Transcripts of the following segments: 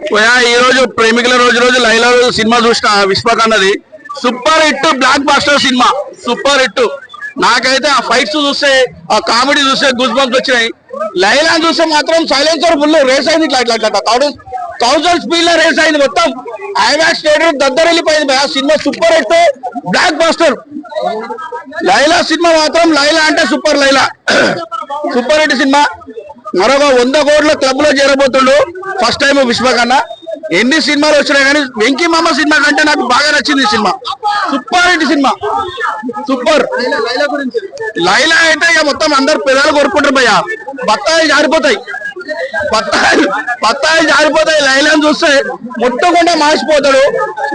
ఈ రోజు ప్రేమికుల రోజు లైలా రోజు సినిమా చూసిన విశ్వక్ అన్నది super hit, blockbuster cinema, super hit. నాకైతే ఆ ఫైట్స్ చూస్తే, ఆ కామెడీ చూస్తే గుజ్ బంప్స్ వచ్చినాయి. లైలా చూస్తే మాత్రం సైలెన్సర్ ఫుల్ రేస్ అయింది, ఇట్లా ఇట్లా ఇట్లా 1000 స్పీడ్ లో రేస్ అయింది. మొత్తం ఐమాక్స్ థియేటర్ వెళ్ళిపోయింది. ఆ cinema super hit, blockbuster. Laila cinema మాత్రం లైలా అంటే super Laila, super hit cinema. మరొక 100 కోట్ల క్లబ్ లో చేరబోతుండు ఫస్ట్ టైం విశ్వక్ అన్న. ఎన్ని సినిమాలు వచ్చినాయి కానీ వెంకీ మామ సినిమా కంటే నాకు బాగా నచ్చింది ఈ cinema. Super hit cinema, super. Laila అయితే ఇక మొత్తం అందరు పిల్లలు కోరుకుంటారు భయ్య. బత్తాయిలు జారిపోతాయి, బత్తాయిలు జారిపోతాయి. లైలాని చూస్తే ముట్టకుండా మార్చిపోతాడు.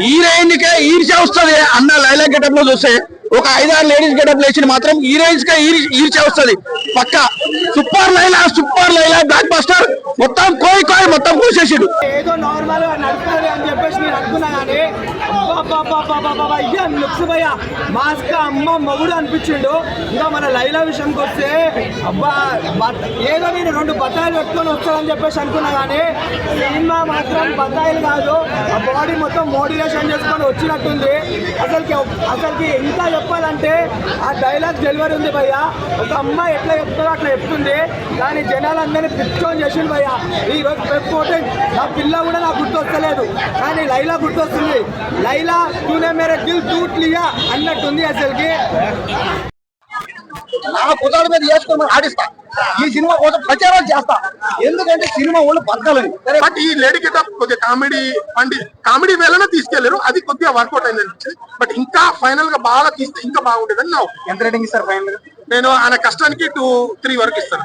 హీరోయిన్కే ఈర్ష్య వస్తుంది అన్న లైలా గెటప్ లో చూస్తే. ఒక 5-6 లేడీస్ గెటప్ లేచి మాత్రం హీరోయిన్స్ కే ఈర్ష్య వస్తుంది పక్క. Super Laila, super Laila, block buster. మొత్తం కోయి మొత్తం కోసేసాడు. ఏదో నార్మల్ గా నడుస్తుంది అని చెప్పేసి నేను అనుకున్నా కానీ మాస్క్ అమ్మ మొగుడు అనిపించిండు. ఇంకా మన లైలా విషయంకి వస్తే అబ్బా ఏదో నేను 2 బత్తాయిలు పెట్టుకొని వస్తానని చెప్పేసి అనుకున్నా కానీ సినిమా మాత్రం బత్తాయిలు కాదు, ఆ బాడీ మొత్తం మోటివేషన్ చేసుకొని వచ్చినట్టుంది. అసలుకి ఇంకా చెప్పాలంటే ఆ డైలాగ్ డెలివరీ ఉంది భయ్య. ఒక అమ్మాయి ఎట్లా చెప్తుందో అట్లా చెప్తుంది కానీ జనాలందరినీ పిచ్చోని చేసిండు భయ్య. ఈ రోజు పెట్టుకుంటే నా పిల్ల కూడా నాకు గుర్తొస్తలేదు కానీ లైలా గుర్తొస్తుంది. లైలా తూనే మేరే దిల్ టూట్ లియా అన్నట్టుంది. అసలుకి నా కుదాడు మీద వేసుకొని ఆడిస్తా. ఈ సినిమా కోసం ప్రచారం చేస్తా, ఎందుకంటే సినిమా వాళ్ళు బతకాలని. బట్ ఈ లేడీ గెటప్ కొద్దిగా కామెడీ వేళనే తీసుకెళ్లారు, అది కొద్దిగా వర్కౌట్ అయింది అనిపించింది. బట్ ఇంకా ఫైనల్ గా బాగా తీస్తే ఇంకా బాగుంటుంది అని నా. ఎంత రేటింగ్ ఇస్తారు ఫైనల్ గా? నేను ఆయన కష్టానికి 2-3 వరకు ఇస్తాను.